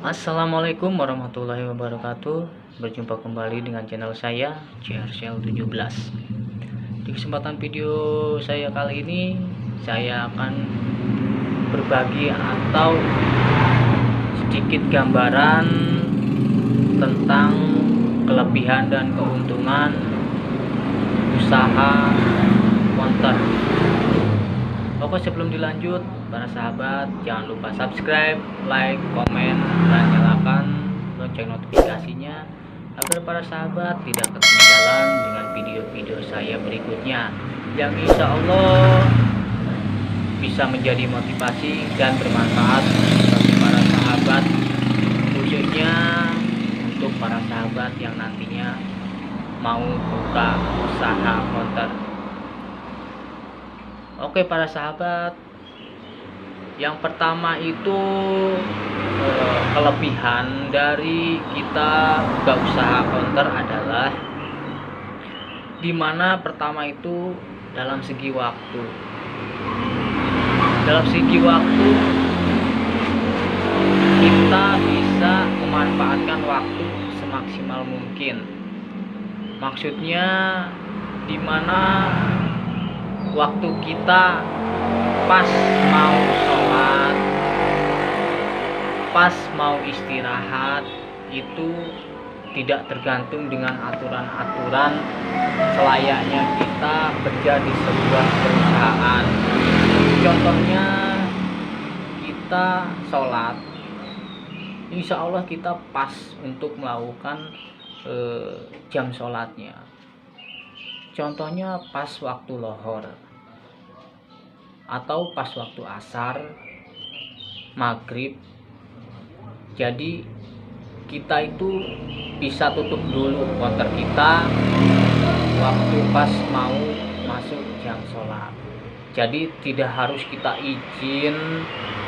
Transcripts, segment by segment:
Assalamualaikum warahmatullahi wabarakatuh. Berjumpa kembali dengan channel saya JRCL17. Di kesempatan video saya kali ini, saya akan berbagi atau sedikit gambaran tentang kelebihan dan keuntungan usaha konter. Oke, sebelum dilanjut, para sahabat jangan lupa subscribe, like, komen, dan nyalakan lonceng notifikasinya agar para sahabat tidak ketinggalan dengan video-video saya berikutnya yang insya Allah bisa menjadi motivasi dan bermanfaat bagi para sahabat, khususnya untuk para sahabat yang nantinya mau buka usaha konter. Oke para sahabat, yang pertama itu kelebihan dari kita buka usaha konter adalah dimana pertama itu dalam segi waktu. Dalam segi waktu kita bisa memanfaatkan waktu semaksimal mungkin. Maksudnya dimana waktu kita pas mau sholat, pas mau istirahat, itu tidak tergantung dengan aturan-aturan selayaknya kita kerja di sebuah perusahaan. Contohnya kita sholat, insya Allah kita pas untuk melakukan jam sholatnya. Contohnya pas waktu lohor atau pas waktu asar, maghrib. Jadi kita itu bisa tutup dulu konter kita waktu pas mau masuk jam sholat. Jadi tidak harus kita izin,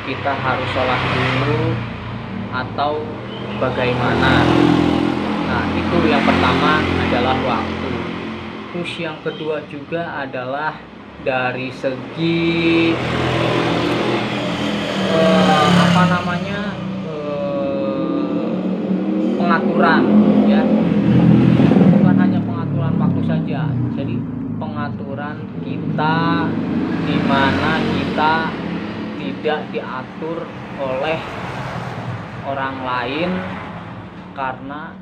kita harus sholat dulu atau bagaimana. Nah, itu yang pertama adalah waktu. Terus yang kedua juga adalah dari segi pengaturan, ya, bukan hanya pengaturan waktu saja. Jadi pengaturan kita di mana kita tidak diatur oleh orang lain, karena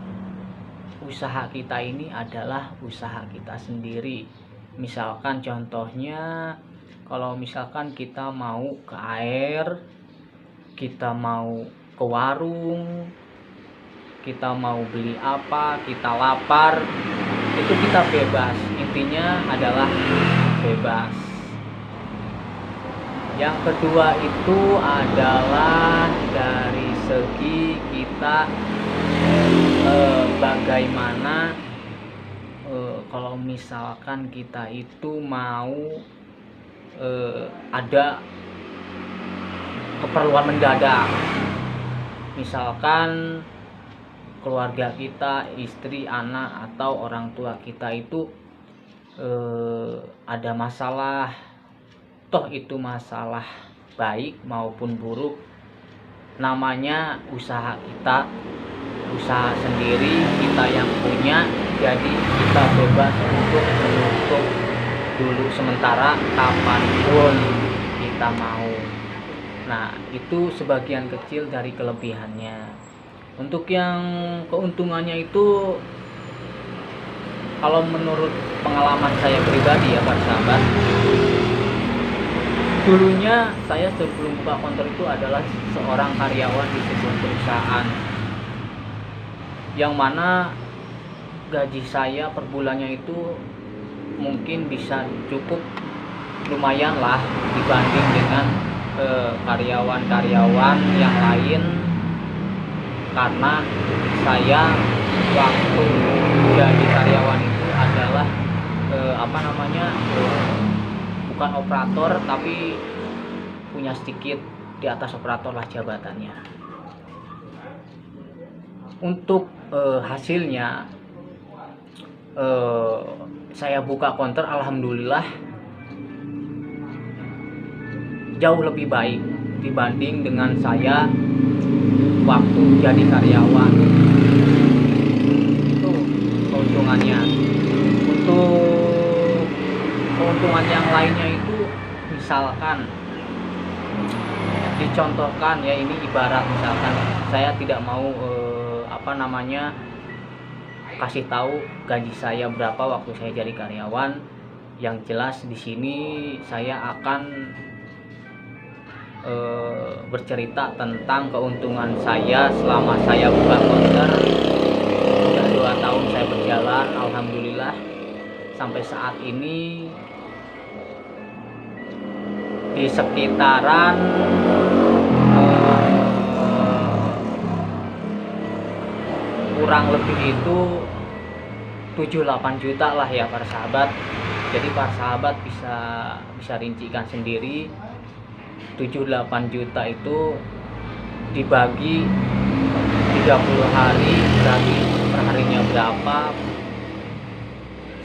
usaha kita ini adalah usaha kita sendiri. Misalkan contohnya, kalau misalkan kita mau ke air, kita mau ke warung, kita mau beli apa, kita lapar, itu kita bebas. Intinya adalah bebas. Yang kedua itu adalah dari segi kita bagaimana kalau misalkan kita itu mau ada keperluan mendadak, misalkan keluarga kita, istri, anak, atau orang tua kita itu ada masalah, toh itu masalah baik maupun buruk, namanya usaha kita, usaha sendiri kita yang punya. Jadi kita bebas untuk menutup dulu sementara kapanpun kita mau. Nah, itu sebagian kecil dari kelebihannya. Untuk yang keuntungannya itu, kalau menurut pengalaman saya pribadi ya para sahabat, dulunya saya sebelum buka konter itu adalah seorang karyawan di sebuah perusahaan, yang mana gaji saya per bulannya itu mungkin bisa cukup lumayan lah dibanding dengan karyawan-karyawan yang lain, karena saya waktu jadi karyawan itu adalah bukan operator, tapi punya sedikit di atas operator lah jabatannya. Untuk hasilnya, saya buka konter, alhamdulillah jauh lebih baik dibanding dengan saya waktu jadi karyawan. Itu keuntungannya. Untuk keuntungan yang lainnya itu misalkan dicontohkan ya, ini ibarat misalkan saya tidak mau kasih tahu gaji saya berapa waktu saya jadi karyawan. Yang jelas di sini saya akan bercerita tentang keuntungan saya selama saya buka konter. Sudah 2 tahun saya berjalan, alhamdulillah sampai saat ini di sekitaran kurang lebih itu 7-8 juta lah ya para sahabat. Jadi para sahabat bisa rincikan sendiri, 7-8 juta itu dibagi 30 hari berarti perharinya berapa,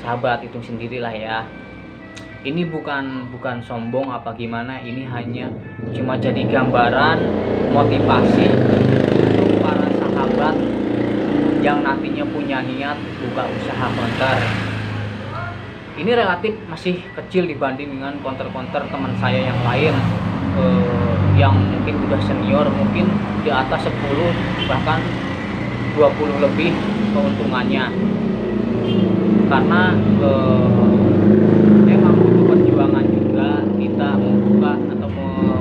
sahabat hitung sendirilah ya. Ini bukan sombong apa gimana, ini hanya cuma jadi gambaran motivasi untuk para sahabat yang nantinya punya niat buka usaha konter. Ini relatif masih kecil dibanding dengan konter-konter teman saya yang lain, yang mungkin udah senior, mungkin di atas 10 bahkan 20 lebih keuntungannya. Karena memang butuh perjuangan juga kita membuka atau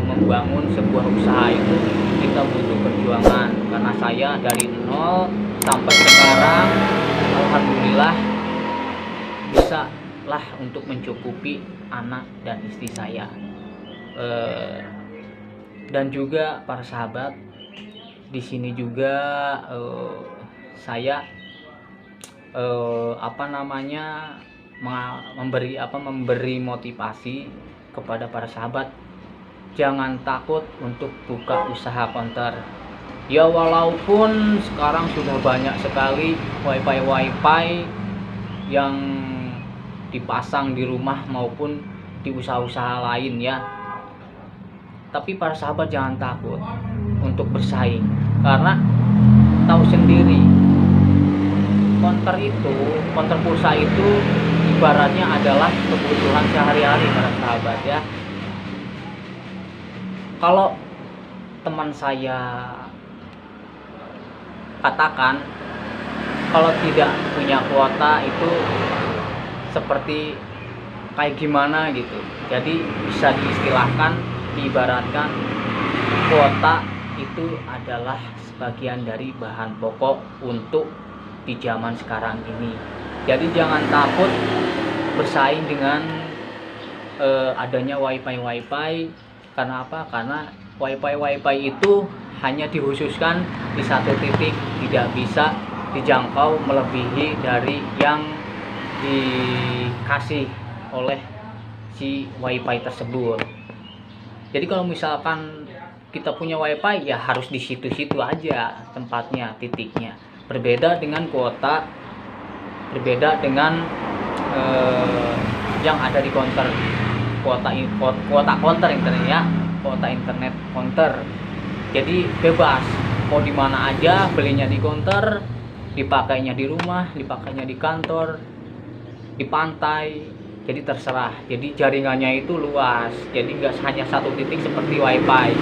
membangun sebuah usaha itu, kita butuh perjuangan. Karena saya dari nol sampai sekarang alhamdulillah bisa lah untuk mencukupi anak dan istri saya. Dan juga para sahabat di sini juga saya memberi motivasi kepada para sahabat, jangan takut untuk buka usaha konter. Ya walaupun sekarang sudah banyak sekali wifi yang dipasang di rumah maupun di usaha-usaha lain ya, tapi para sahabat jangan takut untuk bersaing, karena tahu sendiri konter pulsa itu ibaratnya adalah kebutuhan sehari-hari para sahabat ya. Kalau teman saya katakan kalau tidak punya kuota itu seperti kayak gimana gitu. Jadi bisa diistilahkan, diibaratkan kuota itu adalah sebagian dari bahan pokok untuk di zaman sekarang ini. Jadi jangan takut bersaing dengan adanya wifi. Karena apa? Karena wifi itu hanya dikhususkan di satu titik, tidak bisa dijangkau melebihi dari yang dikasih oleh si wifi tersebut. Jadi kalau misalkan kita punya wifi ya harus di situ-situ aja tempatnya, titiknya. Berbeda dengan kuota, berbeda dengan yang ada di konter, kuota konter internet ya, kuota internet konter. Jadi bebas, mau di mana aja, belinya di konter, dipakainya di rumah, dipakainya di kantor, di pantai, jadi terserah. Jadi jaringannya itu luas, jadi nggak hanya satu titik seperti wifi.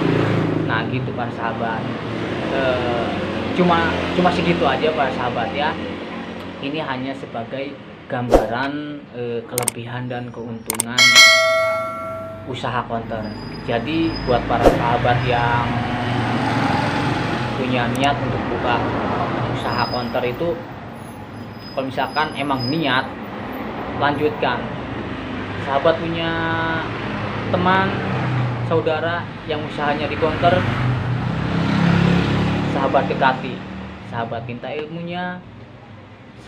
Nah gitu para sahabat. Cuma segitu aja para sahabat ya. Ini hanya sebagai gambaran kelebihan dan keuntungan usaha konter. Jadi buat para sahabat yang punya niat untuk buka usaha konter itu, kalau misalkan emang niat, lanjutkan. Sahabat punya teman, saudara yang usahanya di konter, sahabat dekati, sahabat minta ilmunya,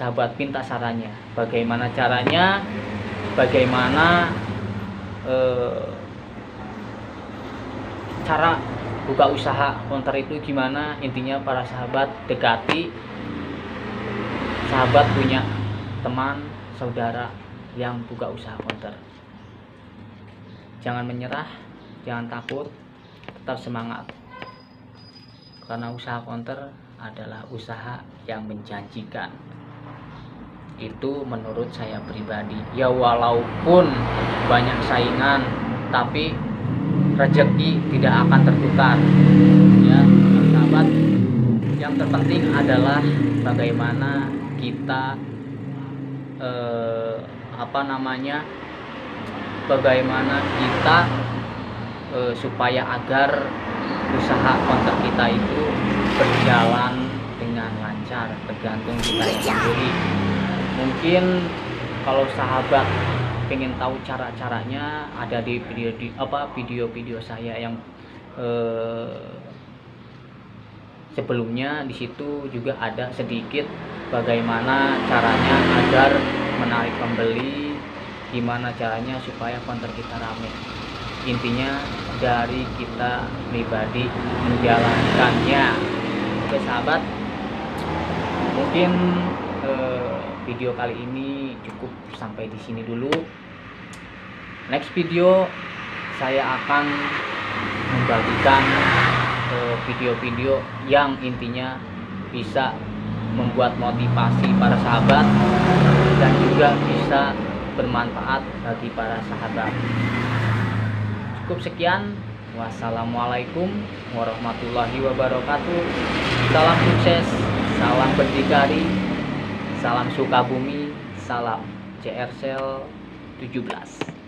sahabat minta sarannya, bagaimana caranya, bagaimana cara buka usaha konter itu gimana. Intinya para sahabat dekati, sahabat punya teman, saudara yang buka usaha konter. Jangan menyerah, jangan takut, tetap semangat. karena usaha konter adalah usaha yang menjanjikan. Itu menurut saya pribadi. Ya walaupun banyak saingan, tapi rezeki tidak akan tertukar. Ya, sahabat. Yang terpenting adalah bagaimana kita bagaimana kita supaya agar usaha konter kita itu berjalan dengan lancar, tergantung kita sendiri. Mungkin kalau sahabat pengen tahu cara-caranya, ada di video-video saya yang sebelumnya. Di situ juga ada sedikit bagaimana caranya agar menarik pembeli, gimana caranya supaya konter kita rame. Intinya dari kita pribadi menjalankannya. Oke sahabat, mungkin video kali ini cukup sampai di sini dulu. Next video saya akan membagikan video-video yang intinya bisa membuat motivasi para sahabat dan juga bisa bermanfaat bagi para sahabat. Cukup sekian. Wassalamualaikum warahmatullahi wabarakatuh. Salam sukses, salam berdikari, salam Sukabumi, salam CR Sel 17.